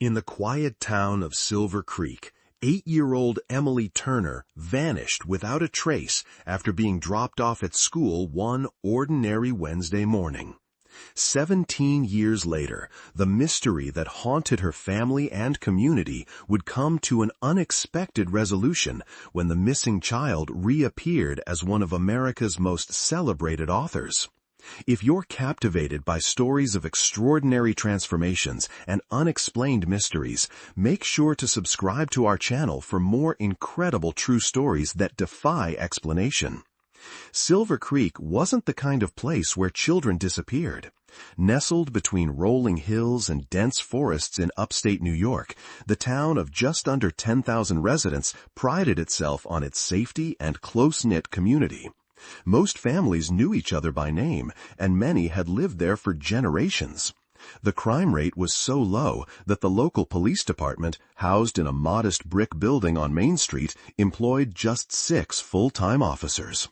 In the quiet town of Silver Creek, 8-year-old Emily Turner vanished without a trace after being dropped off at school one ordinary Wednesday morning. 17 years later, the mystery that haunted her family and community would come to an unexpected resolution when the missing child reappeared as one of America's most celebrated authors. If you're captivated by stories of extraordinary transformations and unexplained mysteries, make sure to subscribe to our channel for more incredible true stories that defy explanation. Silver Creek wasn't the kind of place where children disappeared. Nestled between rolling hills and dense forests in upstate New York, the town of just under 10,000 residents prided itself on its safety and close-knit community. Most families knew each other by name, and many had lived there for generations. The crime rate was so low that the local police department, housed in a modest brick building on Main Street, employed just 6 full-time officers.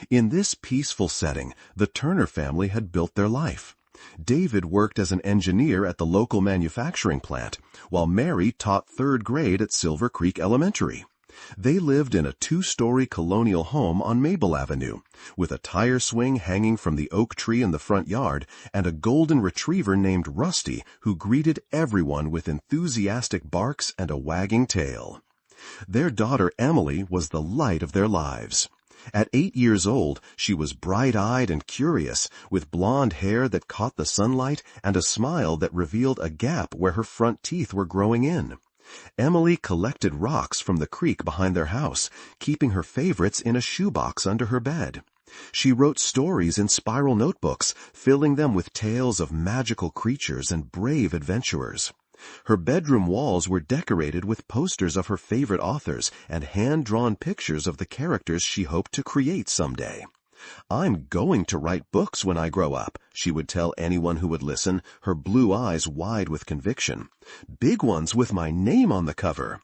In this peaceful setting, the Turner family had built their life. David worked as an engineer at the local manufacturing plant, while Mary taught 3rd grade at Silver Creek Elementary. They lived in a 2-story colonial home on Mabel Avenue, with a tire swing hanging from the oak tree in the front yard and a golden retriever named Rusty who greeted everyone with enthusiastic barks and a wagging tail. Their daughter Emily was the light of their lives. At 8 years old, she was bright-eyed and curious, with blonde hair that caught the sunlight and a smile that revealed a gap where her front teeth were growing in. Emily collected rocks from the creek behind their house, keeping her favorites in a shoebox under her bed. She wrote stories in spiral notebooks, filling them with tales of magical creatures and brave adventurers. Her bedroom walls were decorated with posters of her favorite authors and hand-drawn pictures of the characters she hoped to create someday. "I'm going to write books when I grow up," she would tell anyone who would listen, her blue eyes wide with conviction. "Big ones with my name on the cover."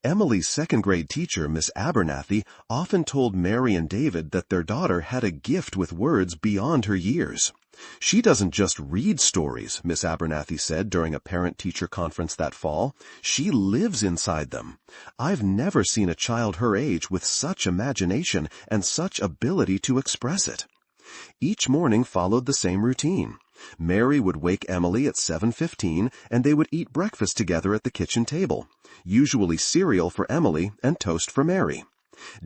Emily's 2nd-grade teacher, Miss Abernathy, often told Mary and David that their daughter had a gift with words beyond her years. "She doesn't just read stories," Miss Abernathy said during a parent-teacher conference that fall. "She lives inside them. I've never seen a child her age with such imagination and such ability to express it." Each morning followed the same routine. Mary would wake Emily at 7:15, and they would eat breakfast together at the kitchen table, usually cereal for Emily and toast for Mary.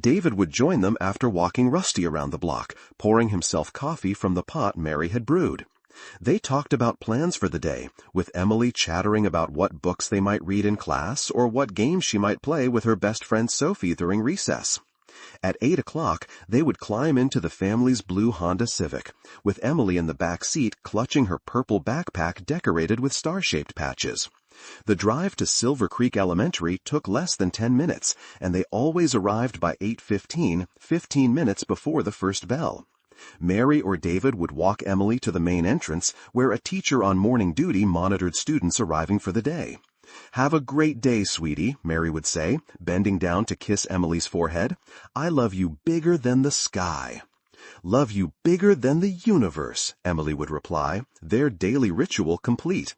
David would join them after walking Rusty around the block, pouring himself coffee from the pot Mary had brewed. They talked about plans for the day, with Emily chattering about what books they might read in class or what games she might play with her best friend Sophie during recess. At 8 o'clock, they would climb into the family's blue Honda Civic, with Emily in the back seat clutching her purple backpack decorated with star-shaped patches. The drive to Silver Creek Elementary took less than 10 minutes, and they always arrived by 8:15, 15 minutes before the first bell. Mary or David would walk Emily to the main entrance, where a teacher on morning duty monitored students arriving for the day. "Have a great day, sweetie," Mary would say, bending down to kiss Emily's forehead. "I love you bigger than the sky." "Love you bigger than the universe," Emily would reply, their daily ritual complete.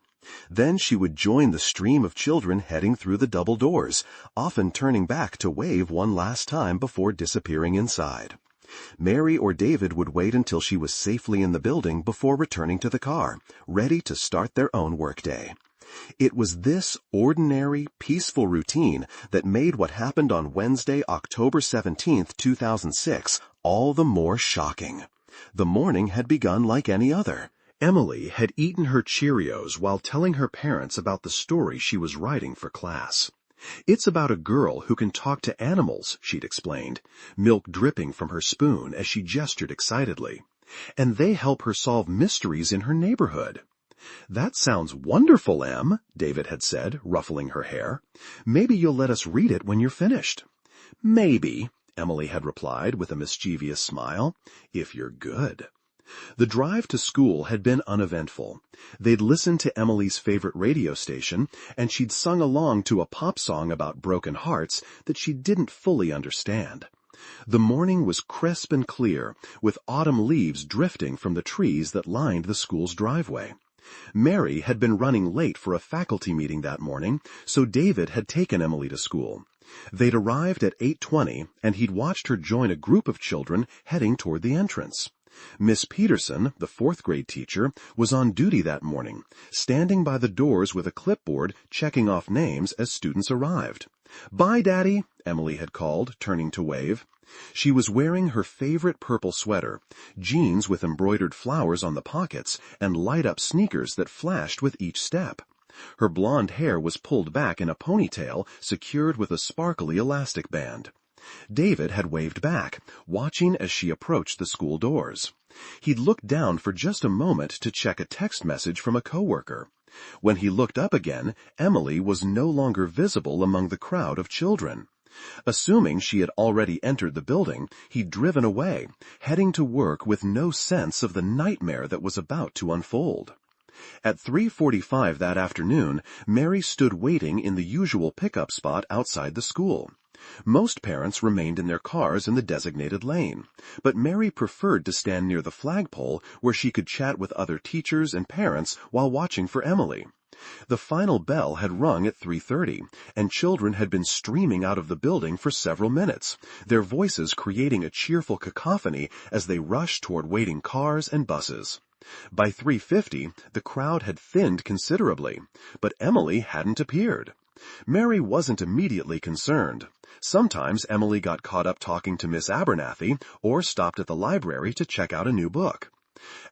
Then she would join the stream of children heading through the double doors, often turning back to wave one last time before disappearing inside. Mary or David would wait until she was safely in the building before returning to the car, ready to start their own workday. It was this ordinary, peaceful routine that made what happened on Wednesday, October 17th, 2006, all the more shocking. The morning had begun like any other. Emily had eaten her Cheerios while telling her parents about the story she was writing for class. "It's about a girl who can talk to animals," she'd explained, milk dripping from her spoon as she gestured excitedly. "And they help her solve mysteries in her neighborhood." "That sounds wonderful, Em," David had said, ruffling her hair. "Maybe you'll let us read it when you're finished." "Maybe," Emily had replied with a mischievous smile, "if you're good." The drive to school had been uneventful. They'd listened to Emily's favorite radio station, and she'd sung along to a pop song about broken hearts that she didn't fully understand. The morning was crisp and clear, with autumn leaves drifting from the trees that lined the school's driveway. Mary had been running late for a faculty meeting that morning, so David had taken Emily to school. They'd arrived at 8:20, and he'd watched her join a group of children heading toward the entrance. Miss Peterson, the fourth-grade teacher, was on duty that morning, standing by the doors with a clipboard checking off names as students arrived. "Bye, Daddy," Emily had called, turning to wave. She was wearing her favorite purple sweater, jeans with embroidered flowers on the pockets, and light-up sneakers that flashed with each step. Her blonde hair was pulled back in a ponytail secured with a sparkly elastic band. David had waved back, watching as she approached the school doors. He'd looked down for just a moment to check a text message from a coworker. When he looked up again, Emily was no longer visible among the crowd of children. Assuming she had already entered the building, he'd driven away, heading to work with no sense of the nightmare that was about to unfold. At 3:45 that afternoon, Mary stood waiting in the usual pickup spot outside the school. Most parents remained in their cars in the designated lane, but Mary preferred to stand near the flagpole where she could chat with other teachers and parents while watching for Emily. The final bell had rung at 3:30, and children had been streaming out of the building for several minutes, their voices creating a cheerful cacophony as they rushed toward waiting cars and buses. By 3:50, the crowd had thinned considerably, but Emily hadn't appeared. Mary wasn't immediately concerned. Sometimes Emily got caught up talking to Miss Abernathy or stopped at the library to check out a new book.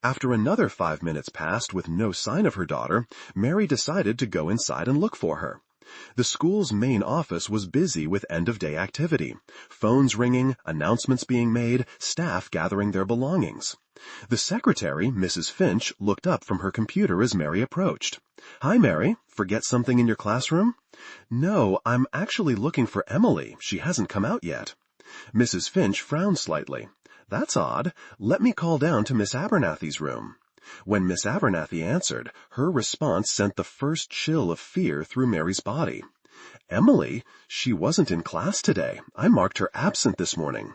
After another 5 minutes passed with no sign of her daughter, Mary decided to go inside and look for her. The school's main office was busy with end-of-day activity, phones ringing, announcements being made, staff gathering their belongings. The secretary, Mrs. Finch, looked up from her computer as Mary approached. "Hi, Mary. Forget something in your classroom?" "No, I'm actually looking for Emily. She hasn't come out yet." Mrs. Finch frowned slightly. "That's odd. Let me call down to Miss Abernathy's room." When Miss Abernathy answered, her response sent the first chill of fear through Mary's body. "Emily? She wasn't in class today. I marked her absent this morning."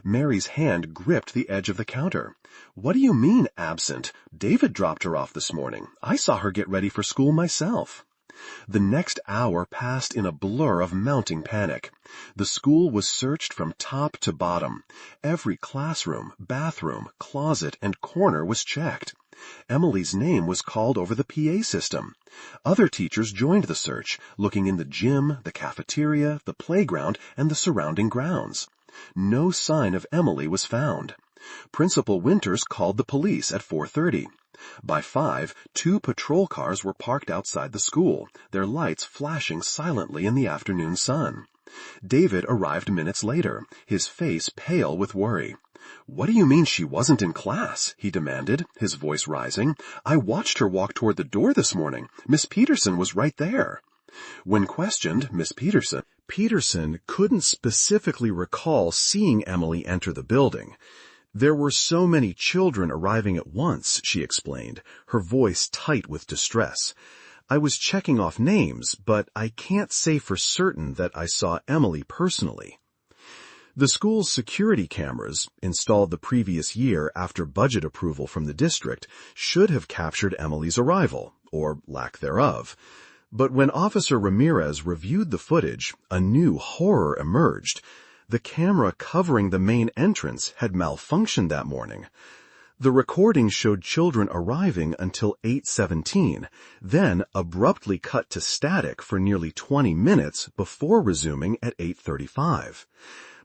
Mary's hand gripped the edge of the counter. "What do you mean, absent? David dropped her off this morning. I saw her get ready for school myself." The next hour passed in a blur of mounting panic. The school was searched from top to bottom. Every classroom, bathroom, closet, and corner was checked. Emily's name was called over the PA system. Other teachers joined the search, looking in the gym, the cafeteria, the playground, and the surrounding grounds. No sign of Emily was found. Principal Winters called the police at 4:30. By 5, 2 patrol cars were parked outside the school, their lights flashing silently in the afternoon sun. David arrived minutes later, his face pale with worry. "What do you mean she wasn't in class?" he demanded, his voice rising. "I watched her walk toward the door this morning. Miss Peterson was right there." When questioned, Miss Peterson couldn't specifically recall seeing Emily enter the building. "There were so many children arriving at once," she explained, her voice tight with distress. "I was checking off names, but I can't say for certain that I saw Emily personally." The school's security cameras, installed the previous year after budget approval from the district, should have captured Emily's arrival, or lack thereof. But when Officer Ramirez reviewed the footage, a new horror emerged. The camera covering the main entrance had malfunctioned that morning. The recording showed children arriving until 8:17, then abruptly cut to static for nearly 20 minutes before resuming at 8:35.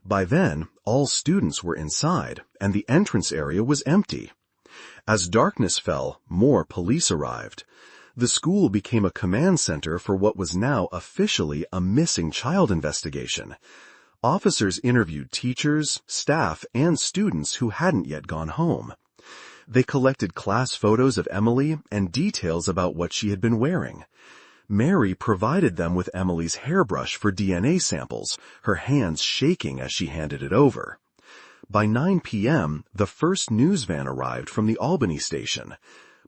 By then, all students were inside, and the entrance area was empty. As darkness fell, more police arrived. The school became a command center for what was now officially a missing child investigation. Officers interviewed teachers, staff, and students who hadn't yet gone home. They collected class photos of Emily and details about what she had been wearing. Mary provided them with Emily's hairbrush for DNA samples, her hands shaking as she handed it over. By 9 p.m., the first news van arrived from the Albany station.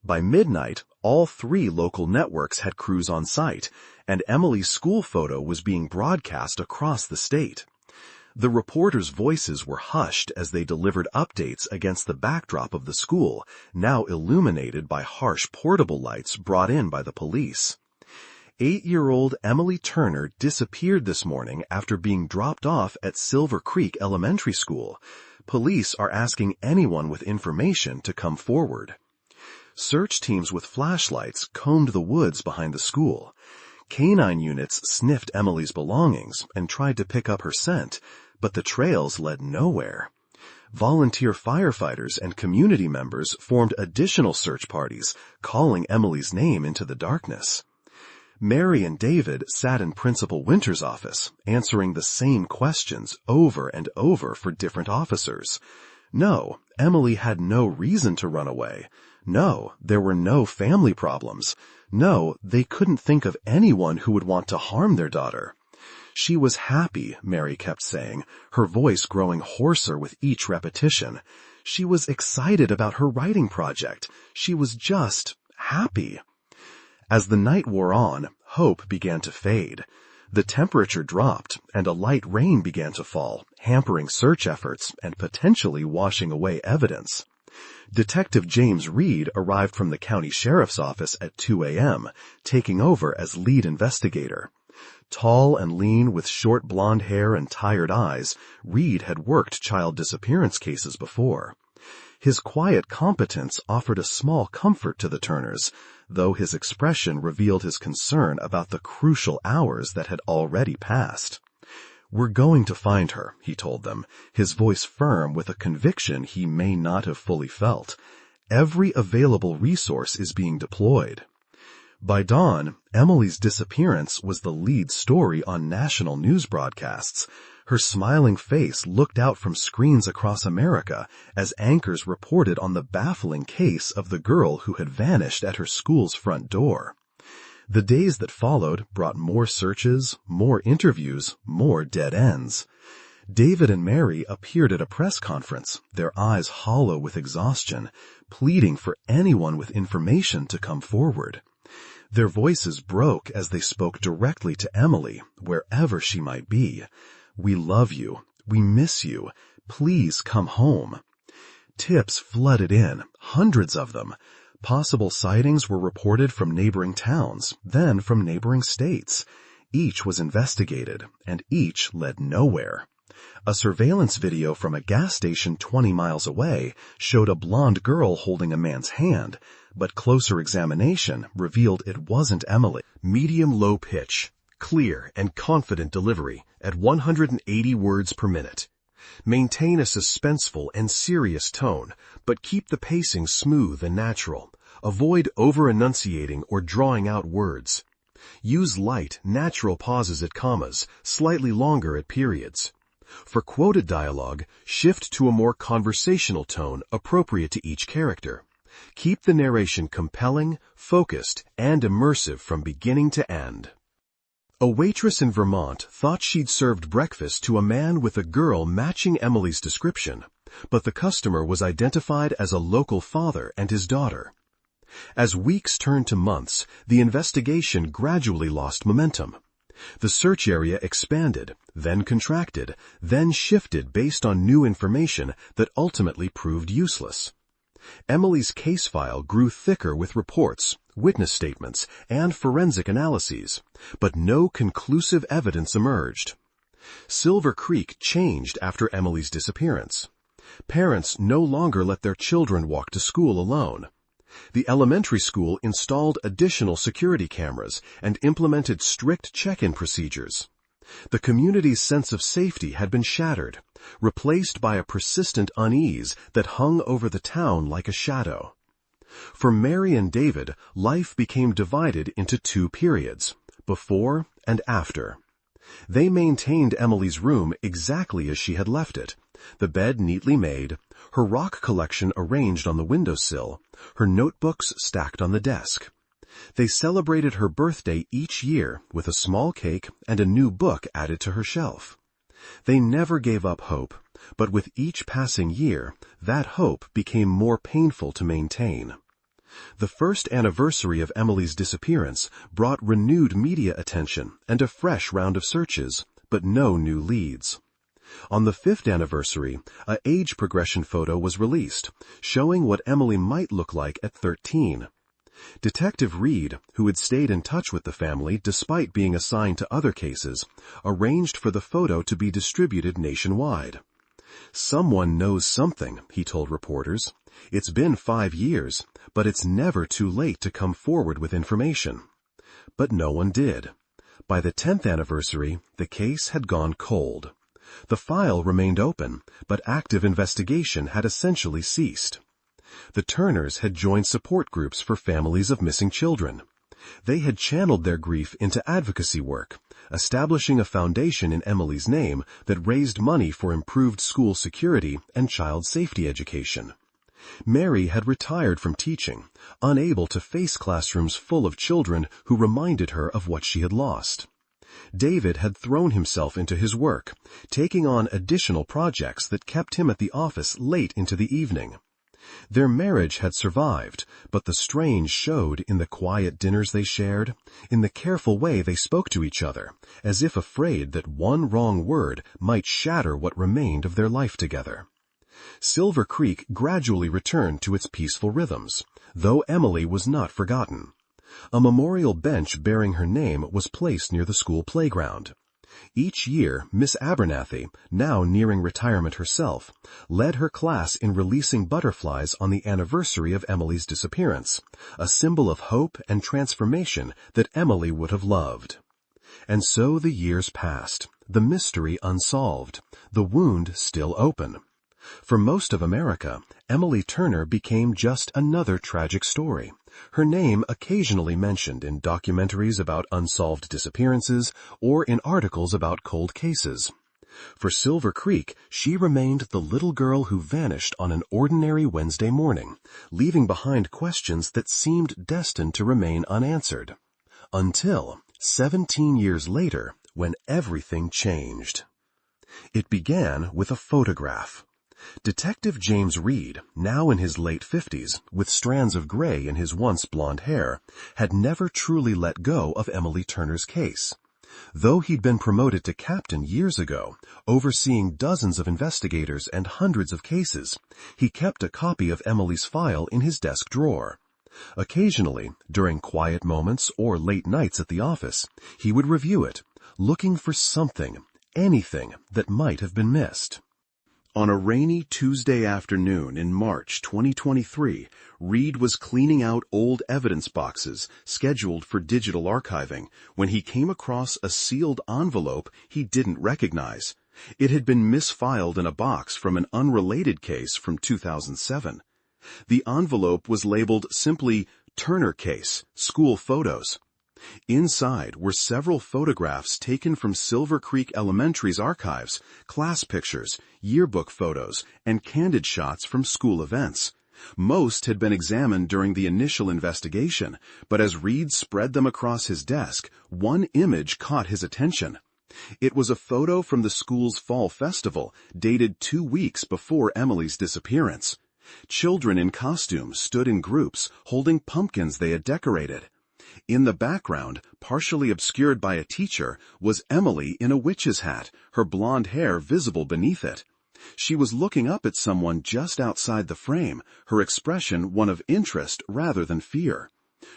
By midnight, all 3 local networks had crews on site, and Emily's school photo was being broadcast across the state. The reporters' voices were hushed as they delivered updates against the backdrop of the school, now illuminated by harsh portable lights brought in by the police. 8-year-old Emily Turner disappeared this morning after being dropped off at Silver Creek Elementary School. Police are asking anyone with information to come forward. Search teams with flashlights combed the woods behind the school. Canine units sniffed Emily's belongings and tried to pick up her scent, but the trails led nowhere. Volunteer firefighters and community members formed additional search parties, calling Emily's name into the darkness. Mary and David sat in Principal Winter's office, answering the same questions over and over for different officers. No, Emily had no reason to run away. No, there were no family problems. No, they couldn't think of anyone who would want to harm their daughter. She was happy, Mary kept saying, her voice growing hoarser with each repetition. She was excited about her writing project. She was just happy. As the night wore on, hope began to fade. The temperature dropped, and a light rain began to fall, hampering search efforts and potentially washing away evidence. Detective James Reed arrived from the county sheriff's office at 2 a.m., taking over as lead investigator. Tall and lean with short blonde hair and tired eyes, Reed had worked child disappearance cases before. His quiet competence offered a small comfort to the Turners, though his expression revealed his concern about the crucial hours that had already passed. "We're going to find her," he told them, his voice firm with a conviction he may not have fully felt. "Every available resource is being deployed." By dawn, Emily's disappearance was the lead story on national news broadcasts. Her smiling face looked out from screens across America as anchors reported on the baffling case of the girl who had vanished at her school's front door. The days that followed brought more searches, more interviews, more dead ends. David and Mary appeared at a press conference, their eyes hollow with exhaustion, pleading for anyone with information to come forward. Their voices broke as they spoke directly to Emily, wherever she might be. "We love you. We miss you. Please come home." Tips flooded in, hundreds of them. Possible sightings were reported from neighboring towns, then from neighboring states. Each was investigated, and each led nowhere. A surveillance video from a gas station 20 miles away showed a blonde girl holding a man's hand, but closer examination revealed it wasn't Emily. Medium-low pitch, clear and confident delivery at 180 words per minute. Maintain a suspenseful and serious tone, but keep the pacing smooth and natural. Avoid over-enunciating or drawing out words. Use light, natural pauses at commas, slightly longer at periods. For quoted dialogue, shift to a more conversational tone appropriate to each character. Keep the narration compelling, focused, and immersive from beginning to end. A waitress in Vermont thought she'd served breakfast to a man with a girl matching Emily's description, but the customer was identified as a local father and his daughter. As weeks turned to months, the investigation gradually lost momentum. The search area expanded, then contracted, then shifted based on new information that ultimately proved useless. Emily's case file grew thicker with reports, witness statements, and forensic analyses, but no conclusive evidence emerged. Silver Creek changed after Emily's disappearance. Parents no longer let their children walk to school alone. The elementary school installed additional security cameras and implemented strict check-in procedures. The community's sense of safety had been shattered, replaced by a persistent unease that hung over the town like a shadow. For Mary and David, life became divided into two periods, before and after. They maintained Emily's room exactly as she had left it, the bed neatly made, her rock collection arranged on the windowsill, her notebooks stacked on the desk. They celebrated her birthday each year with a small cake and a new book added to her shelf. They never gave up hope, but with each passing year, that hope became more painful to maintain. The first anniversary of Emily's disappearance brought renewed media attention and a fresh round of searches, but no new leads. On the 5th anniversary, a age progression photo was released, showing what Emily might look like at 13. Detective Reed, who had stayed in touch with the family despite being assigned to other cases, arranged for the photo to be distributed nationwide. "Someone knows something," he told reporters. "It's been 5 years, but it's never too late to come forward with information." But no one did. By the 10th anniversary, the case had gone cold. The file remained open, but active investigation had essentially ceased. The Turners had joined support groups for families of missing children. They had channeled their grief into advocacy work, establishing a foundation in Emily's name that raised money for improved school security and child safety education. Mary had retired from teaching, unable to face classrooms full of children who reminded her of what she had lost. David had thrown himself into his work, taking on additional projects that kept him at the office late into the evening. Their marriage had survived, but the strain showed in the quiet dinners they shared, in the careful way they spoke to each other, as if afraid that one wrong word might shatter what remained of their life together. Silver Creek gradually returned to its peaceful rhythms, though Emily was not forgotten. A memorial bench bearing her name was placed near the school playground. Each year, Miss Abernathy, now nearing retirement herself, led her class in releasing butterflies on the anniversary of Emily's disappearance, a symbol of hope and transformation that Emily would have loved. And so the years passed, the mystery unsolved, the wound still open. For most of America, Emily Turner became just another tragic story, her name occasionally mentioned in documentaries about unsolved disappearances or in articles about cold cases. For Silver Creek, she remained the little girl who vanished on an ordinary Wednesday morning, leaving behind questions that seemed destined to remain unanswered. Until 17 years later, when everything changed. It began with a photograph. Detective James Reed, now in his late 50s, with strands of gray in his once blonde hair, had never truly let go of Emily Turner's case. Though he'd been promoted to captain years ago, overseeing dozens of investigators and hundreds of cases, he kept a copy of Emily's file in his desk drawer. Occasionally, during quiet moments or late nights at the office, he would review it, looking for something, anything that might have been missed. On a rainy Tuesday afternoon in March 2023, Reed was cleaning out old evidence boxes scheduled for digital archiving when he came across a sealed envelope he didn't recognize. It had been misfiled in a box from an unrelated case from 2007. The envelope was labeled simply Turner Case, School Photos. Inside were several photographs taken from Silver Creek Elementary's archives, class pictures, yearbook photos, and candid shots from school events. Most had been examined during the initial investigation, but as Reed spread them across his desk, one image caught his attention. It was a photo from the school's fall festival, dated 2 weeks before Emily's disappearance. Children in costume stood in groups, holding pumpkins they had decorated. In the background, partially obscured by a teacher, was Emily in a witch's hat, her blonde hair visible beneath it. She was looking up at someone just outside the frame, her expression one of interest rather than fear.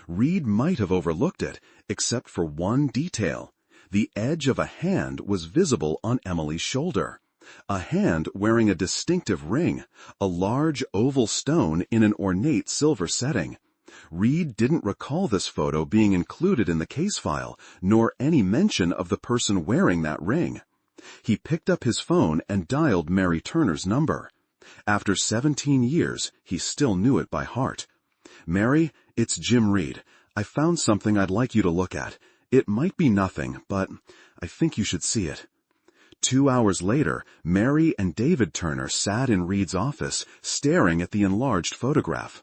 Reed might have overlooked it, except for one detail. The edge of a hand was visible on Emily's shoulder. A hand wearing a distinctive ring, a large oval stone in an ornate silver setting. Reed didn't recall this photo being included in the case file, nor any mention of the person wearing that ring. He picked up his phone and dialed Mary Turner's number. After 17 years, he still knew it by heart. "Mary, it's Jim Reed. I found something I'd like you to look at. It might be nothing, but I think you should see it." 2 hours later, Mary and David Turner sat in Reed's office, staring at the enlarged photograph.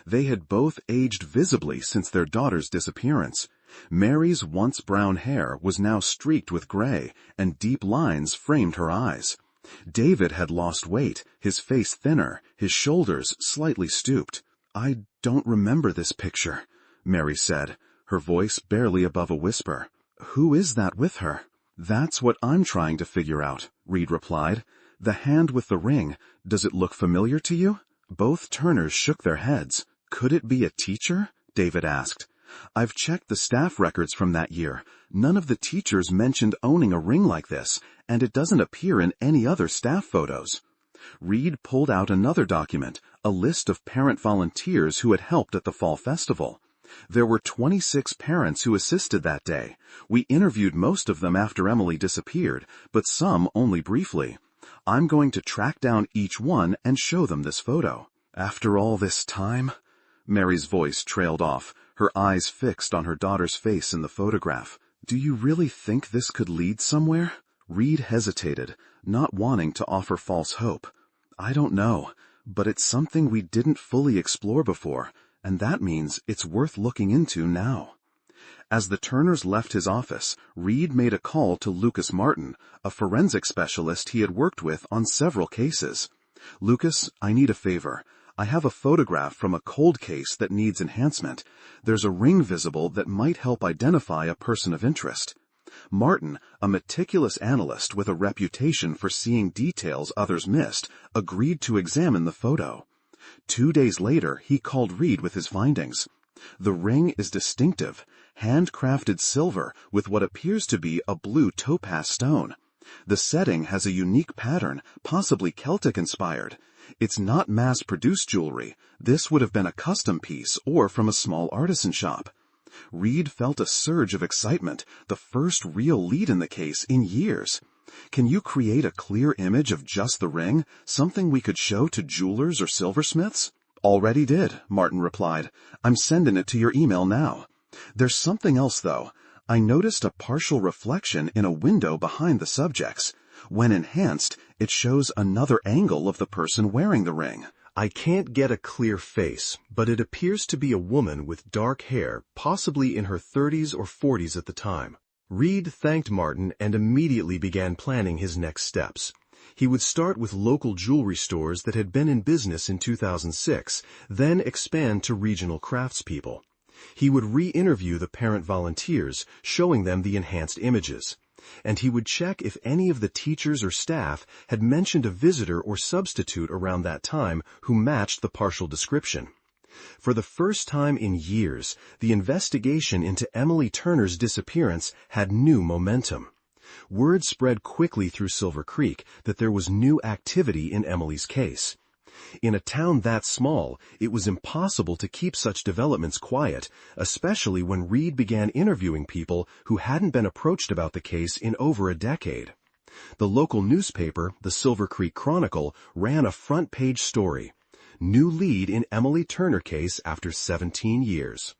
They had both aged visibly since their daughter's disappearance. Mary's once brown hair was now streaked with gray, and deep lines framed her eyes. David had lost weight, his face thinner, his shoulders slightly stooped. "I don't remember this picture," Mary said, her voice barely above a whisper. "Who is that with her?" That's what I'm trying to figure out, Reed replied. The hand with the ring, does it look familiar to you? Both Turners shook their heads. Could it be a teacher? David asked. I've checked the staff records from that year. None of the teachers mentioned owning a ring like this, and it doesn't appear in any other staff photos. Reed pulled out another document, a list of parent volunteers who had helped at the fall festival. There were 26 parents who assisted that day. We interviewed most of them after Emily disappeared, but some only briefly. I'm going to track down each one and show them this photo. After all this time? Mary's voice trailed off, her eyes fixed on her daughter's face in the photograph. Do you really think this could lead somewhere? Reed hesitated, not wanting to offer false hope. I don't know, but it's something we didn't fully explore before, and that means it's worth looking into now. As the Turners left his office, Reed made a call to Lucas Martin, a forensic specialist he had worked with on several cases. Lucas, I need a favor. I have a photograph from a cold case that needs enhancement. There's a ring visible that might help identify a person of interest. Martin, a meticulous analyst with a reputation for seeing details others missed, agreed to examine the photo. 2 days later, he called Reed with his findings. The ring is distinctive, handcrafted silver with what appears to be a blue topaz stone. The setting has a unique pattern, possibly Celtic-inspired. It's not mass-produced jewelry. This would have been a custom piece or from a small artisan shop. Reed felt a surge of excitement, the first real lead in the case in years. Can you create a clear image of just the ring, something we could show to jewelers or silversmiths? Already did, Martin replied. I'm sending it to your email now. There's something else, though. I noticed a partial reflection in a window behind the subjects. When enhanced, it shows another angle of the person wearing the ring. I can't get a clear face, but it appears to be a woman with dark hair, possibly in her 30s or 40s at the time. Reed thanked Martin and immediately began planning his next steps. He would start with local jewelry stores that had been in business in 2006, then expand to regional craftspeople. He would re-interview the parent volunteers, showing them the enhanced images. And he would check if any of the teachers or staff had mentioned a visitor or substitute around that time who matched the partial description. For the first time in years, the investigation into Emily Turner's disappearance had new momentum. Word spread quickly through Silver Creek that there was new activity in Emily's case. In a town that small, it was impossible to keep such developments quiet, especially when Reed began interviewing people who hadn't been approached about the case in over a decade. The local newspaper, the Silver Creek Chronicle, ran a front-page story. New lead in Emily Turner case after 17 years.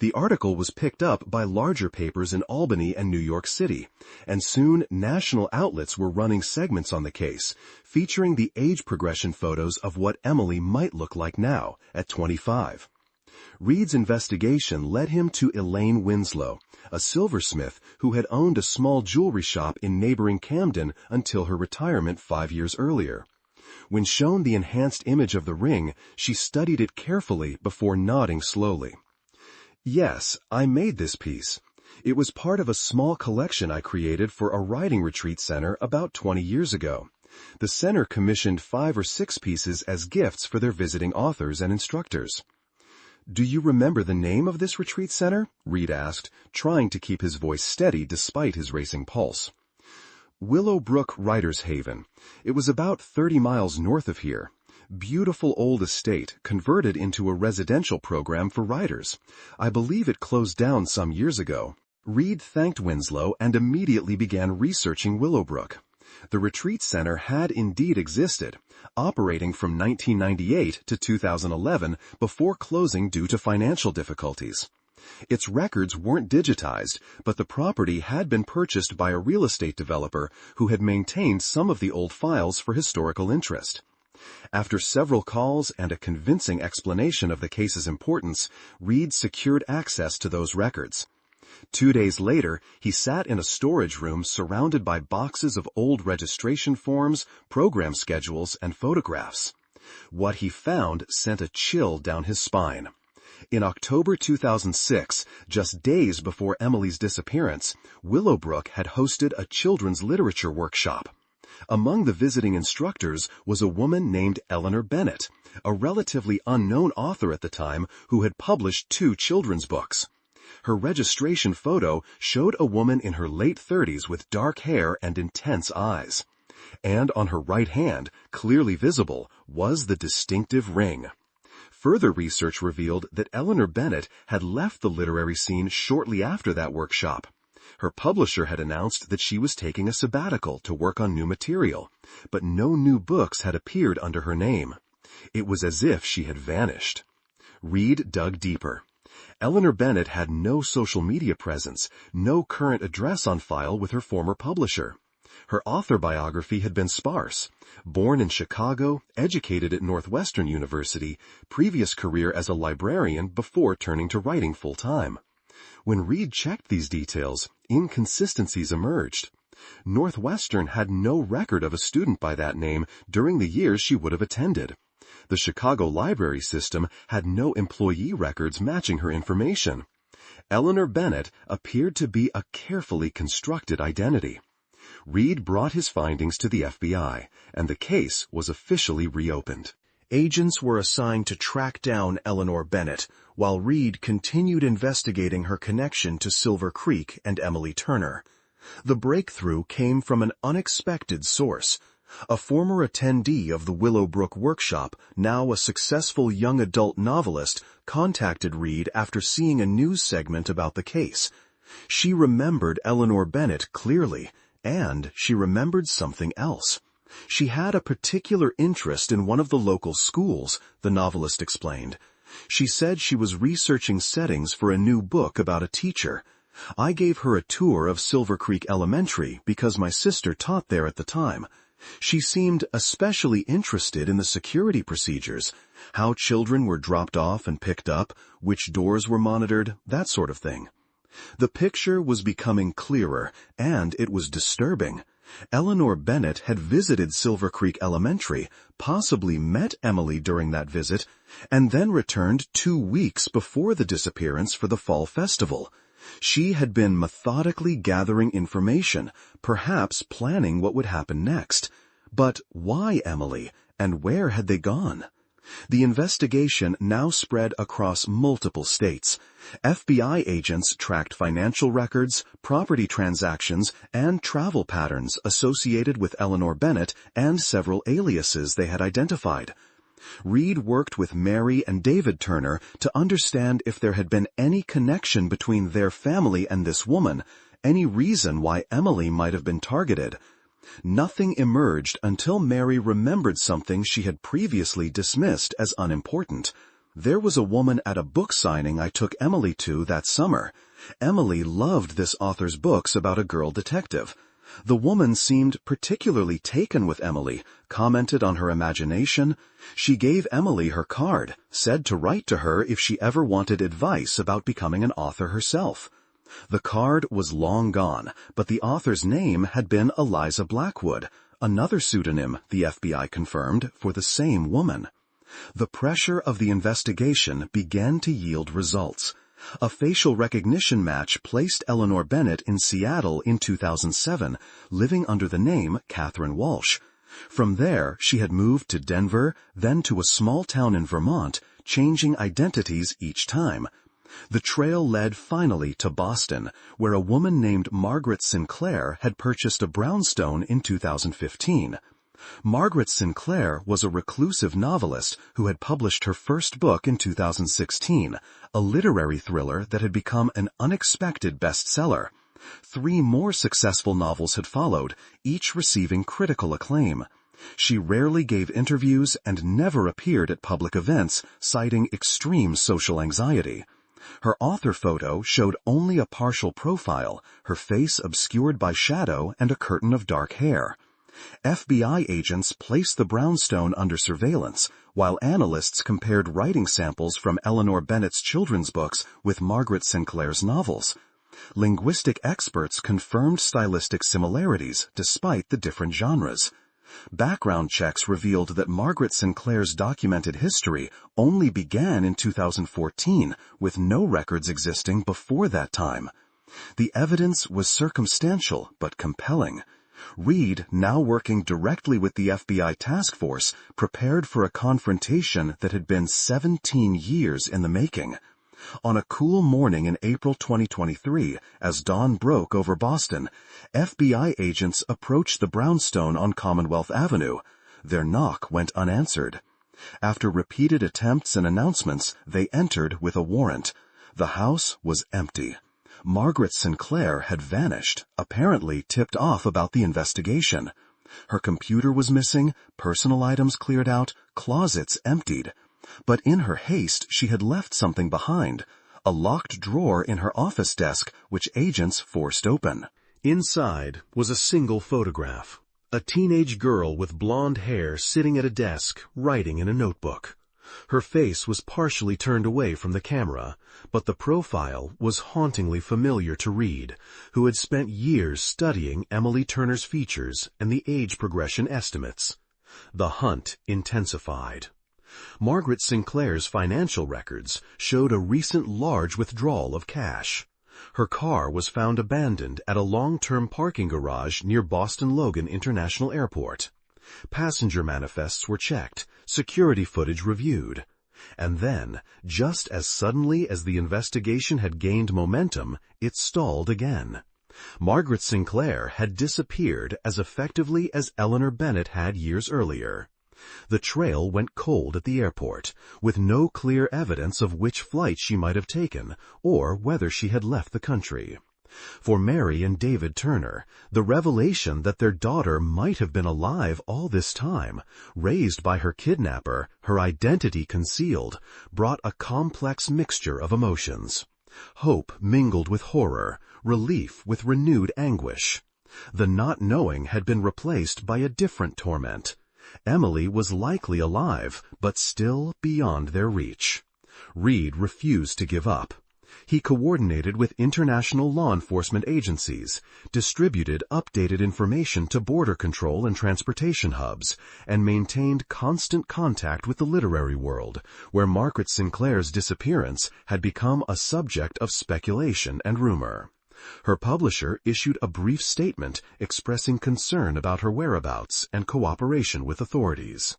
The article was picked up by larger papers in Albany and New York City, and soon national outlets were running segments on the case, featuring the age progression photos of what Emily might look like now, at 25. Reed's investigation led him to Elaine Winslow, a silversmith who had owned a small jewelry shop in neighboring Camden until her retirement 5 years earlier. When shown the enhanced image of the ring, she studied it carefully before nodding slowly. Yes, I made this piece. It was part of a small collection I created for a writing retreat center about 20 years ago. The center commissioned 5 or 6 pieces as gifts for their visiting authors and instructors. Do you remember the name of this retreat center? Reed asked, trying to keep his voice steady despite his racing pulse. Willowbrook Writers Haven. It was about 30 miles north of here. Beautiful old estate converted into a residential program for writers. I believe it closed down some years ago. Reed thanked Winslow and immediately began researching Willowbrook. The retreat center had indeed existed, operating from 1998 to 2011 before closing due to financial difficulties. Its records weren't digitized, but the property had been purchased by a real estate developer who had maintained some of the old files for historical interest. After several calls and a convincing explanation of the case's importance, Reed secured access to those records. 2 days later, he sat in a storage room surrounded by boxes of old registration forms, program schedules, and photographs. What he found sent a chill down his spine. In October 2006, just days before Emily's disappearance, Willowbrook had hosted a children's literature workshop. Among the visiting instructors was a woman named Eleanor Bennett, a relatively unknown author at the time who had published 2 children's books. Her registration photo showed a woman in her late 30s with dark hair and intense eyes. And on her right hand, clearly visible, was the distinctive ring. Further research revealed that Eleanor Bennett had left the literary scene shortly after that workshop. Her publisher had announced that she was taking a sabbatical to work on new material, but no new books had appeared under her name. It was as if she had vanished. Reed dug deeper. Eleanor Bennett had no social media presence, no current address on file with her former publisher. Her author biography had been sparse. Born in Chicago, educated at Northwestern University, previous career as a librarian before turning to writing full-time. When Reed checked these details, inconsistencies emerged. Northwestern had no record of a student by that name during the years she would have attended. The Chicago library system had no employee records matching her information. Eleanor Bennett appeared to be a carefully constructed identity. Reed brought his findings to the FBI, and the case was officially reopened. Agents were assigned to track down Eleanor Bennett, while Reed continued investigating her connection to Silver Creek and Emily Turner. The breakthrough came from an unexpected source. A former attendee of the Willowbrook workshop, now a successful young adult novelist, contacted Reed after seeing a news segment about the case. She remembered Eleanor Bennett clearly, and she remembered something else. She had a particular interest in one of the local schools, the novelist explained. She said she was researching settings for a new book about a teacher. I gave her a tour of Silver Creek Elementary because my sister taught there at the time. She seemed especially interested in the security procedures, how children were dropped off and picked up, which doors were monitored, that sort of thing. The picture was becoming clearer, and it was disturbing. Eleanor Bennett had visited Silver Creek Elementary, possibly met Emily during that visit, and then returned 2 weeks before the disappearance for the fall festival. She had been methodically gathering information, perhaps planning what would happen next. But why Emily, and where had they gone? The investigation now spread across multiple states. FBI agents tracked financial records, property transactions, and travel patterns associated with Eleanor Bennett and several aliases they had identified. Reed worked with Mary and David Turner to understand if there had been any connection between their family and this woman, any reason why Emily might have been targeted. Nothing emerged until Mary remembered something she had previously dismissed as unimportant. There was a woman at a book signing I took Emily to that summer. Emily loved this author's books about a girl detective. The woman seemed particularly taken with Emily, commented on her imagination. She gave Emily her card, said to write to her if she ever wanted advice about becoming an author herself. The card was long gone, but the author's name had been Eliza Blackwood, another pseudonym, the FBI confirmed, for the same woman. The pressure of the investigation began to yield results. A facial recognition match placed Eleanor Bennett in Seattle in 2007, living under the name Catherine Walsh. From there, she had moved to Denver, then to a small town in Vermont, changing identities each time. The trail led finally to Boston, where a woman named Margaret Sinclair had purchased a brownstone in 2015. Margaret Sinclair was a reclusive novelist who had published her first book in 2016, a literary thriller that had become an unexpected bestseller. 3 more successful novels had followed, each receiving critical acclaim. She rarely gave interviews and never appeared at public events, citing extreme social anxiety. Her author photo showed only a partial profile, her face obscured by shadow and a curtain of dark hair. FBI agents placed the brownstone under surveillance, while analysts compared writing samples from Eleanor Bennett's children's books with Margaret Sinclair's novels. Linguistic experts confirmed stylistic similarities despite the different genres. Background checks revealed that Margaret Sinclair's documented history only began in 2014, with no records existing before that time. The evidence was circumstantial but compelling. Reed, now working directly with the FBI task force, prepared for a confrontation that had been 17 years in the making. On a cool morning in April 2023, as dawn broke over Boston, FBI agents approached the brownstone on Commonwealth Avenue. Their knock went unanswered. After repeated attempts and announcements, they entered with a warrant. The house was empty. Margaret Sinclair had vanished, apparently tipped off about the investigation. Her computer was missing, personal items cleared out, closets emptied. But in her haste, she had left something behind, a locked drawer in her office desk, which agents forced open. Inside was a single photograph. A teenage girl with blonde hair sitting at a desk, writing in a notebook. Her face was partially turned away from the camera, but the profile was hauntingly familiar to Reed, who had spent years studying Emily Turner's features and the age progression estimates. The hunt intensified. Margaret Sinclair's financial records showed a recent large withdrawal of cash. Her car was found abandoned at a long-term parking garage near Boston Logan International Airport. Passenger manifests were checked, security footage reviewed. And then, just as suddenly as the investigation had gained momentum, it stalled again. Margaret Sinclair had disappeared as effectively as Eleanor Bennett had years earlier. The trail went cold at the airport, with no clear evidence of which flight she might have taken or whether she had left the country. For Mary and David Turner, the revelation that their daughter might have been alive all this time, raised by her kidnapper, her identity concealed, brought a complex mixture of emotions. Hope mingled with horror, relief with renewed anguish. The not knowing had been replaced by a different torment. Emily was likely alive, but still beyond their reach. Reed refused to give up. He coordinated with international law enforcement agencies, distributed updated information to border control and transportation hubs, and maintained constant contact with the literary world, where Margaret Sinclair's disappearance had become a subject of speculation and rumor. Her publisher issued a brief statement expressing concern about her whereabouts and cooperation with authorities.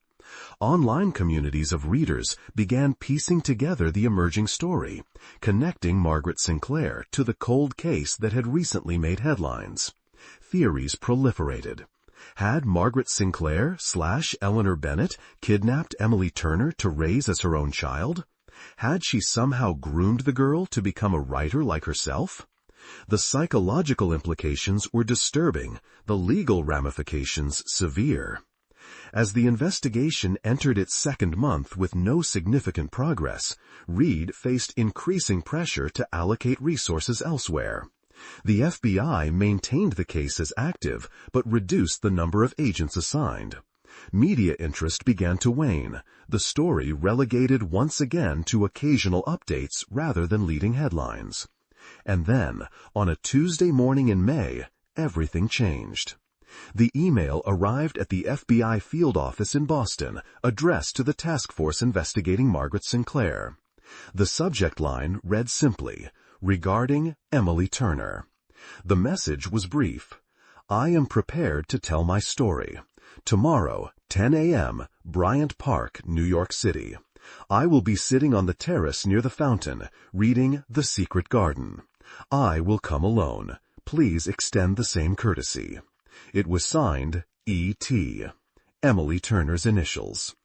Online communities of readers began piecing together the emerging story, connecting Margaret Sinclair to the cold case that had recently made headlines. Theories proliferated. Had Margaret Sinclair / Eleanor Bennett kidnapped Emily Turner to raise as her own child? Had she somehow groomed the girl to become a writer like herself? The psychological implications were disturbing, the legal ramifications severe. As the investigation entered its second month with no significant progress, Reed faced increasing pressure to allocate resources elsewhere. The FBI maintained the case as active, but reduced the number of agents assigned. Media interest began to wane, the story relegated once again to occasional updates rather than leading headlines. And then, on a Tuesday morning in May, everything changed. The email arrived at the FBI field office in Boston, addressed to the task force investigating Margaret Sinclair. The subject line read simply, "Regarding Emily Turner." The message was brief. "I am prepared to tell my story. Tomorrow, 10 a.m., Bryant Park, New York City. I will be sitting on the terrace near the fountain, reading The Secret Garden. I will come alone. Please extend the same courtesy." It was signed E.T., Emily Turner's initials.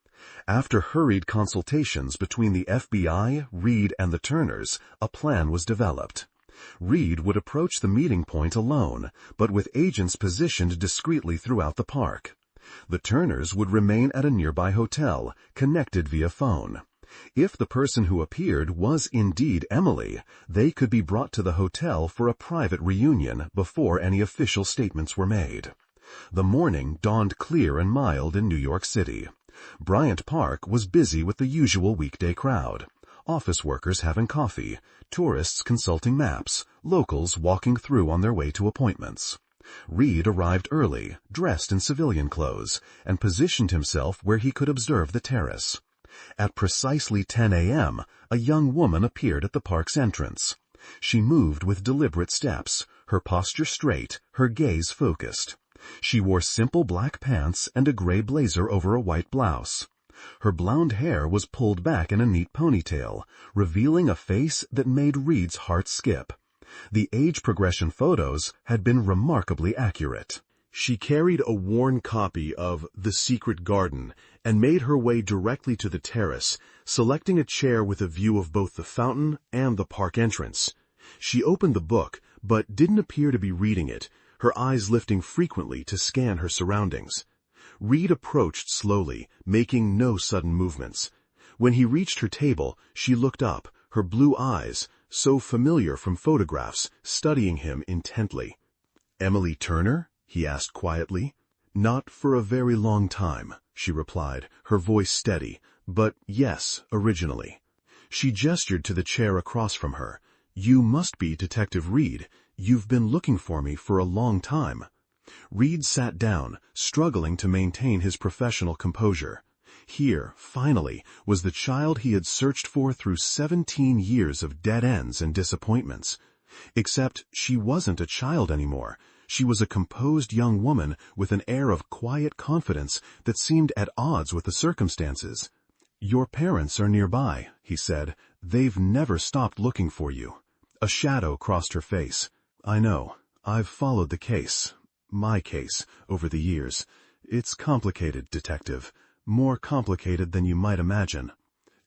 After hurried consultations between the FBI, Reed, and the Turners, a plan was developed. Reed would approach the meeting point alone, but with agents positioned discreetly throughout the park. The Turners would remain at a nearby hotel, connected via phone. If the person who appeared was indeed Emily, they could be brought to the hotel for a private reunion before any official statements were made. The morning dawned clear and mild in New York City. Bryant Park was busy with the usual weekday crowd. Office workers having coffee, tourists consulting maps, locals walking through on their way to appointments. Reed arrived early, dressed in civilian clothes, and positioned himself where he could observe the terrace. At precisely 10 a.m., a young woman appeared at the park's entrance. She moved with deliberate steps, her posture straight, her gaze focused. She wore simple black pants and a gray blazer over a white blouse. Her blonde hair was pulled back in a neat ponytail, revealing a face that made Reed's heart skip. The age progression photos had been remarkably accurate. She carried a worn copy of The Secret Garden and made her way directly to the terrace, selecting a chair with a view of both the fountain and the park entrance. She opened the book, but didn't appear to be reading it, her eyes lifting frequently to scan her surroundings. Reed approached slowly, making no sudden movements. When he reached her table, she looked up, her blue eyes, so familiar from photographs, studying him intently. "Emily Turner?" he asked quietly. "Not for a very long time," she replied, her voice steady, "but yes, originally." She gestured to the chair across from her. "You must be Detective Reed. You've been looking for me for a long time." Reed sat down, struggling to maintain his professional composure. Here, finally, was the child he had searched for through 17 years of dead ends and disappointments. Except she wasn't a child anymore. She was a composed young woman with an air of quiet confidence that seemed at odds with the circumstances. "Your parents are nearby," he said. "They've never stopped looking for you." A shadow crossed her face. "I know. I've followed the case. My case, over the years. It's complicated, Detective. More complicated than you might imagine."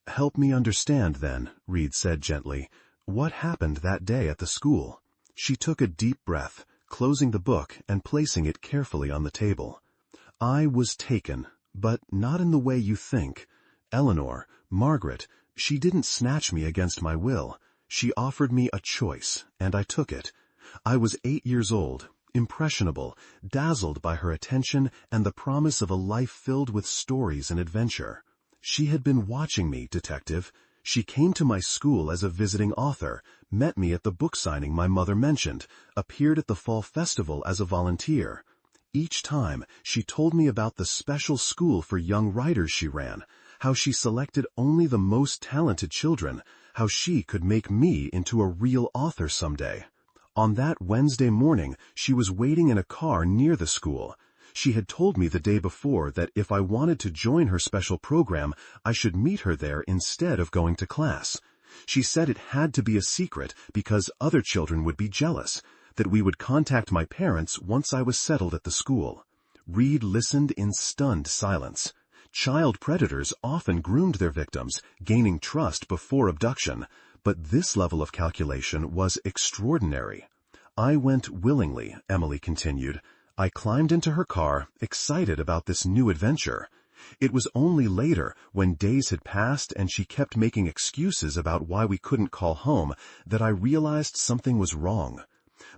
"Help me understand, then," Reed said gently. "What happened that day at the school?" She took a deep breath, closing the book and placing it carefully on the table. "I was taken, but not in the way you think. Eleanor, Margaret, she didn't snatch me against my will. She offered me a choice, and I took it. I was 8 years old, impressionable, dazzled by her attention and the promise of a life filled with stories and adventure. She had been watching me, Detective. She came to my school as a visiting author, met me at the book signing my mother mentioned, appeared at the fall festival as a volunteer. Each time, she told me about the special school for young writers she ran, how she selected only the most talented children, how she could make me into a real author someday. On that Wednesday morning, she was waiting in a car near the school. She had told me the day before that if I wanted to join her special program, I should meet her there instead of going to class. She said it had to be a secret because other children would be jealous, that we would contact my parents once I was settled at the school. Reed listened in stunned silence. Child predators often groomed their victims, gaining trust before abduction, but this level of calculation was extraordinary. "I went willingly," Emily continued. "I climbed into her car, excited about this new adventure. It was only later, when days had passed and she kept making excuses about why we couldn't call home, that I realized something was wrong.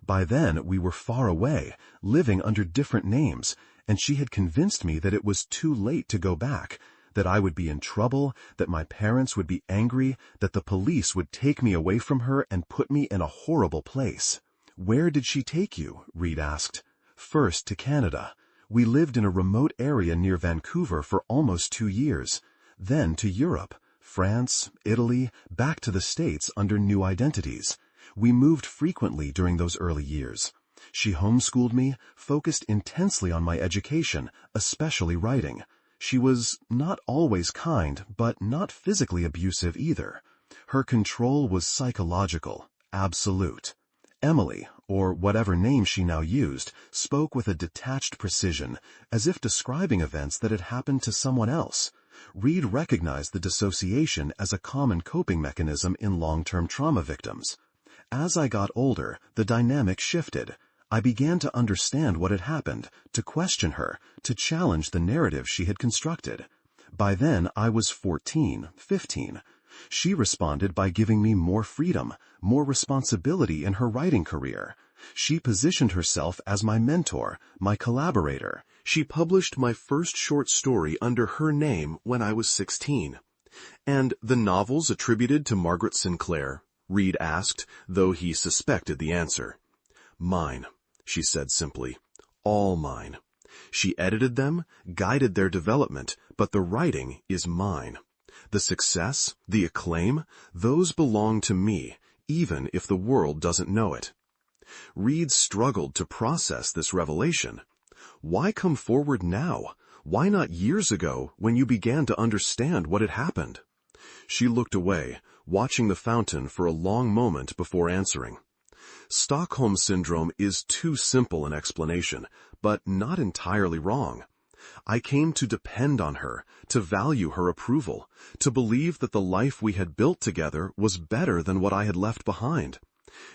By then, we were far away, living under different names, and she had convinced me that it was too late to go back, that I would be in trouble, that my parents would be angry, that the police would take me away from her and put me in a horrible place." "Where did she take you?" Reed asked. "First to Canada. We lived in a remote area near Vancouver for almost 2 years. Then to Europe, France, Italy, back to the States under new identities. We moved frequently during those early years. She homeschooled me, focused intensely on my education, especially writing. She was not always kind, but not physically abusive either. Her control was psychological, absolute." Emily, or whatever name she now used, spoke with a detached precision, as if describing events that had happened to someone else. Reed recognized the dissociation as a common coping mechanism in long-term trauma victims. "As I got older, the dynamic shifted. I began to understand what had happened, to question her, to challenge the narrative she had constructed. By then, I was 14, 15. She responded by giving me more freedom, more responsibility in her writing career. She positioned herself as my mentor, my collaborator. She published my first short story under her name when I was 16. "And the novels attributed to Margaret Sinclair?" Reed asked, though he suspected the answer. "Mine. she said simply. All mine. She edited them, guided their development, but the writing is mine. The success, the acclaim, those belong to me, even if the world doesn't know it. Reed struggled to process this revelation. Why come forward now? Why not years ago, when you began to understand what had happened? She looked away, watching the fountain for a long moment before answering. Stockholm Syndrome is too simple an explanation, but not entirely wrong. I came to depend on her, to value her approval, to believe that the life we had built together was better than what I had left behind.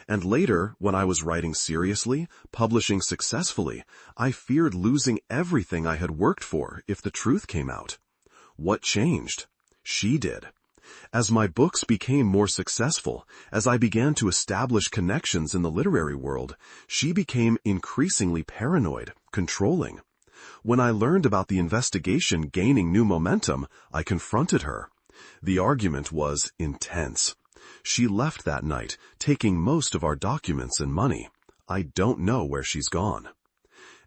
And later, when I was writing seriously, publishing successfully, I feared losing everything I had worked for if the truth came out. What changed? She did. As my books became more successful, as I began to establish connections in the literary world, she became increasingly paranoid, controlling. When I learned about the investigation gaining new momentum, I confronted her. The argument was intense. She left that night, taking most of our documents and money. I don't know where she's gone.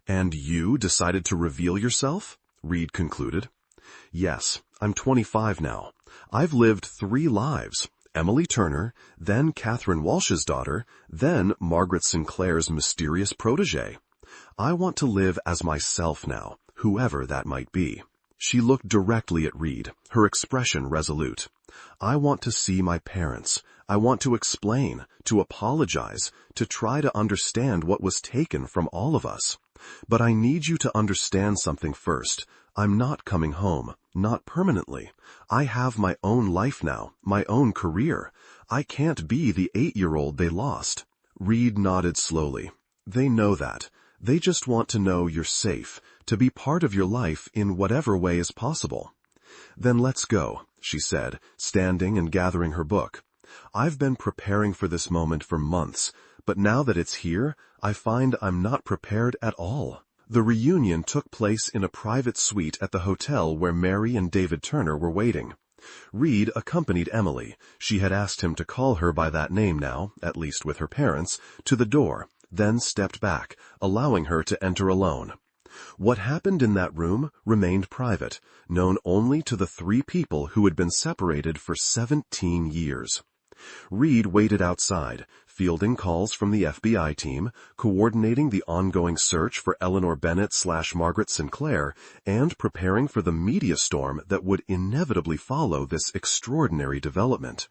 And you decided to reveal yourself? Reed concluded. Yes, I'm 25 now. I've lived 3 lives. Emily Turner, then Catherine Walsh's daughter, then Margaret Sinclair's mysterious protege. I want to live as myself now, whoever that might be. She looked directly at Reed, her expression resolute. I want to see my parents. I want to explain, to apologize, to try to understand what was taken from all of us. But I need you to understand something first. I'm not coming home, not permanently. I have my own life now, my own career. I can't be the 8-year-old they lost. Reed nodded slowly. They know that. They just want to know you're safe, to be part of your life in whatever way is possible. Then let's go, she said, standing and gathering her book. I've been preparing for this moment for months, but now that it's here, I find I'm not prepared at all. The reunion took place in a private suite at the hotel where Mary and David Turner were waiting. Reed accompanied Emily, she had asked him to call her by that name now, at least with her parents, to the door, then stepped back, allowing her to enter alone. What happened in that room remained private, known only to the 3 people who had been separated for 17 years. Reed waited outside, fielding calls from the FBI team, coordinating the ongoing search for Eleanor Bennett/Margaret Sinclair, and preparing for the media storm that would inevitably follow this extraordinary development.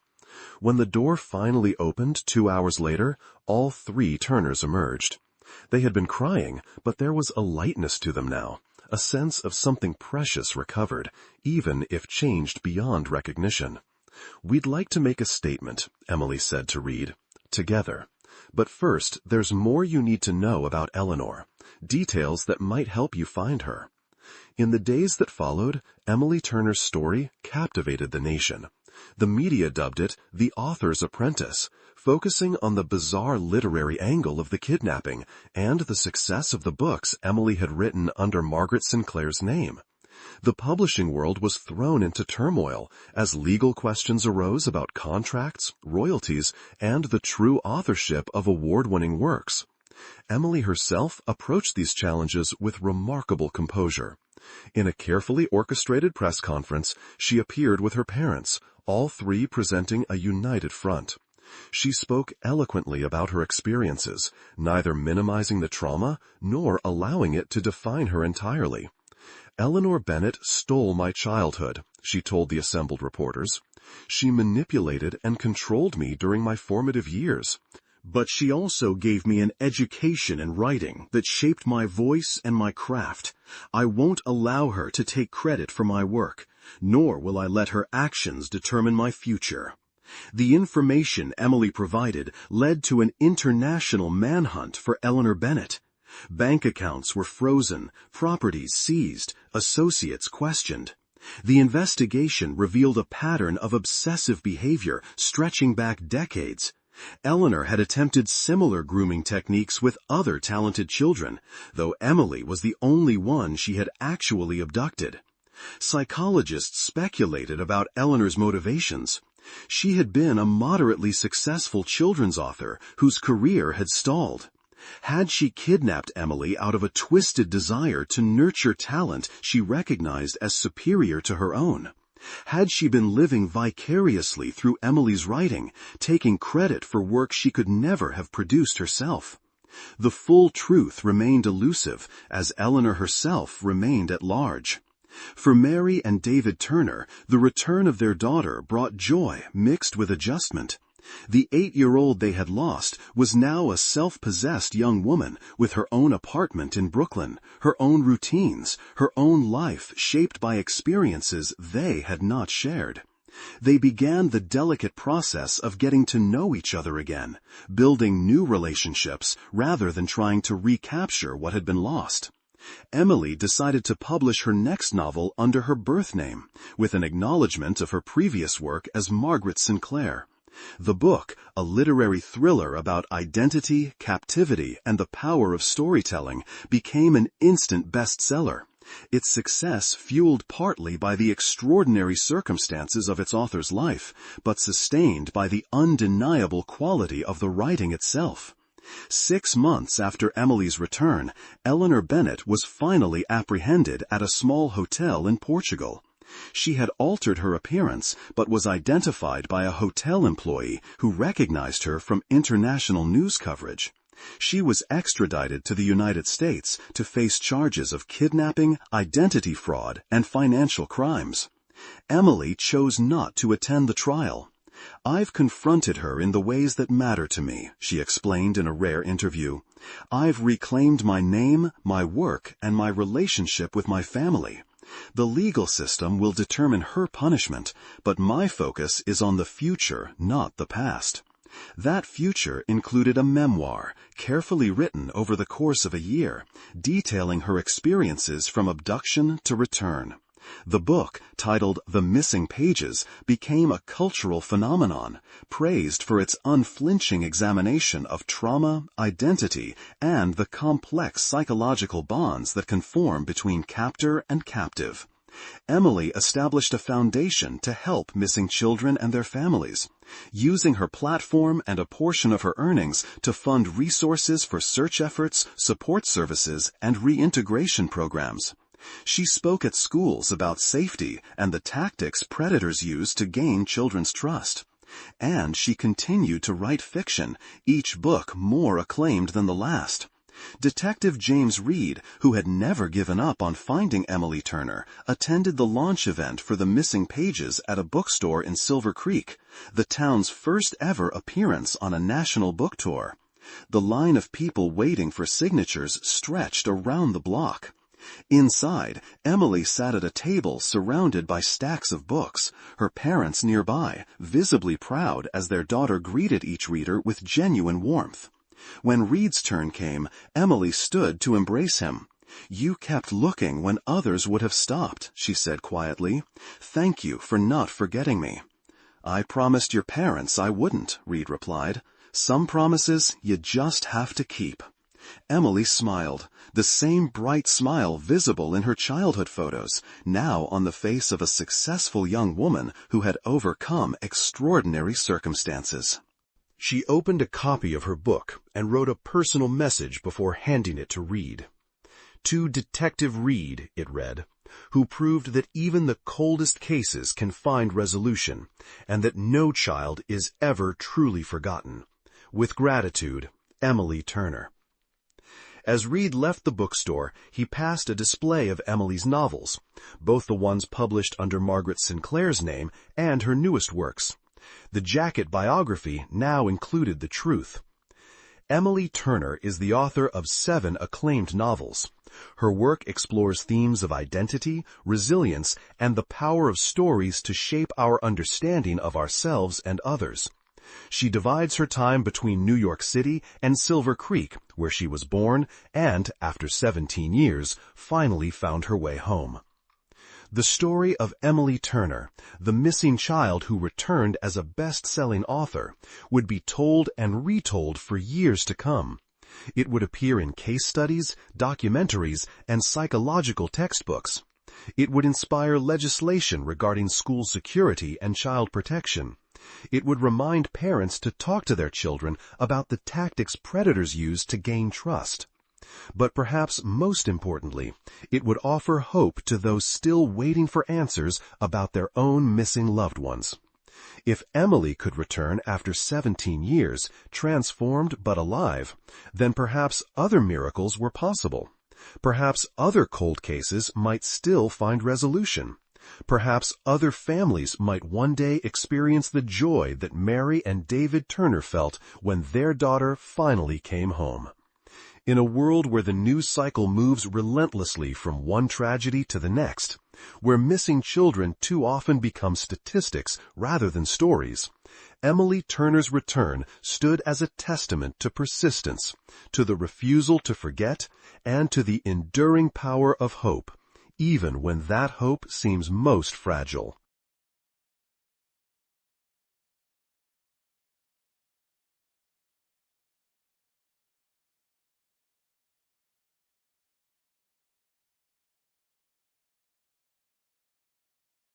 When the door finally opened 2 hours later, all 3 Turners emerged. They had been crying, but there was a lightness to them now, a sense of something precious recovered, even if changed beyond recognition. We'd like to make a statement, Emily said to Reed, together. But first, there's more you need to know about Eleanor, details that might help you find her. In the days that followed, Emily Turner's story captivated the nation. The media dubbed it The Author's Apprentice, focusing on the bizarre literary angle of the kidnapping and the success of the books Emily had written under Margaret Sinclair's name. The publishing world was thrown into turmoil as legal questions arose about contracts, royalties, and the true authorship of award-winning works. Emily herself approached these challenges with remarkable composure. In a carefully orchestrated press conference, she appeared with her parents, all 3 presenting a united front. She spoke eloquently about her experiences, neither minimizing the trauma nor allowing it to define her entirely. Eleanor Bennett stole my childhood, she told the assembled reporters. She manipulated and controlled me during my formative years. But she also gave me an education in writing that shaped my voice and my craft. I won't allow her to take credit for my work, nor will I let her actions determine my future. The information Emily provided led to an international manhunt for Eleanor Bennett. Bank accounts were frozen, properties seized, associates questioned. The investigation revealed a pattern of obsessive behavior stretching back decades. Eleanor had attempted similar grooming techniques with other talented children, though Emily was the only one she had actually abducted. Psychologists speculated about Eleanor's motivations. She had been a moderately successful children's author whose career had stalled. Had she kidnapped Emily out of a twisted desire to nurture talent she recognized as superior to her own? Had she been living vicariously through Emily's writing, taking credit for work she could never have produced herself? The full truth remained elusive, as Eleanor herself remained at large. For Mary and David Turner, the return of their daughter brought joy mixed with adjustment. The 8-year-old they had lost was now a self-possessed young woman with her own apartment in Brooklyn, her own routines, her own life shaped by experiences they had not shared. They began the delicate process of getting to know each other again, building new relationships rather than trying to recapture what had been lost. Emily decided to publish her next novel under her birth name, with an acknowledgement of her previous work as Margaret Sinclair. The book, a literary thriller about identity, captivity, and the power of storytelling, became an instant bestseller. Its success fueled partly by the extraordinary circumstances of its author's life, but sustained by the undeniable quality of the writing itself. 6 months after Emily's return, Eleanor Bennett was finally apprehended at a small hotel in Portugal. She had altered her appearance, but was identified by a hotel employee who recognized her from international news coverage. She was extradited to the United States to face charges of kidnapping, identity fraud, and financial crimes. Emily chose not to attend the trial. "I've confronted her in the ways that matter to me," she explained in a rare interview. "I've reclaimed my name, my work, and my relationship with my family. The legal system will determine her punishment, but my focus is on the future, not the past." That future included a memoir, carefully written over the course of a year, detailing her experiences from abduction to return. The book, titled The Missing Pages, became a cultural phenomenon, praised for its unflinching examination of trauma, identity, and the complex psychological bonds that can form between captor and captive. Emily established a foundation to help missing children and their families, using her platform and a portion of her earnings to fund resources for search efforts, support services, and reintegration programs. She spoke at schools about safety and the tactics predators use to gain children's trust. And she continued to write fiction, each book more acclaimed than the last. Detective James Reed, who had never given up on finding Emily Turner, attended the launch event for The Missing Pages at a bookstore in Silver Creek, the town's first ever appearance on a national book tour. The line of people waiting for signatures stretched around the block. Inside, Emily sat at a table surrounded by stacks of books, her parents nearby, visibly proud as their daughter greeted each reader with genuine warmth. When Reed's turn came, Emily stood to embrace him. "You kept looking when others would have stopped," she said quietly. "Thank you for not forgetting me." "I promised your parents I wouldn't," Reed replied. "Some promises you just have to keep." Emily smiled, the same bright smile visible in her childhood photos, now on the face of a successful young woman who had overcome extraordinary circumstances. She opened a copy of her book and wrote a personal message before handing it to Reed. "To Detective Reed," it read, "who proved that even the coldest cases can find resolution, and that no child is ever truly forgotten. With gratitude, Emily Turner." As Reed left the bookstore, he passed a display of Emily's novels, both the ones published under Margaret Sinclair's name and her newest works. The jacket biography now included the truth. Emily Turner is the author of 7 acclaimed novels. Her work explores themes of identity, resilience, and the power of stories to shape our understanding of ourselves and others. She divides her time between New York City and Silver Creek, where she was born and, after 17 years, finally found her way home. The story of Emily Turner, the missing child who returned as a best-selling author, would be told and retold for years to come. It would appear in case studies, documentaries, and psychological textbooks. It would inspire legislation regarding school security and child protection. It would remind parents to talk to their children about the tactics predators use to gain trust. But perhaps most importantly, it would offer hope to those still waiting for answers about their own missing loved ones. If Emily could return after 17 years, transformed but alive, then perhaps other miracles were possible. Perhaps other cold cases might still find resolution. Perhaps other families might one day experience the joy that Mary and David Turner felt when their daughter finally came home. In a world where the news cycle moves relentlessly from one tragedy to the next, where missing children too often become statistics rather than stories, Emily Turner's return stood as a testament to persistence, to the refusal to forget, and to the enduring power of hope, even when that hope seems most fragile.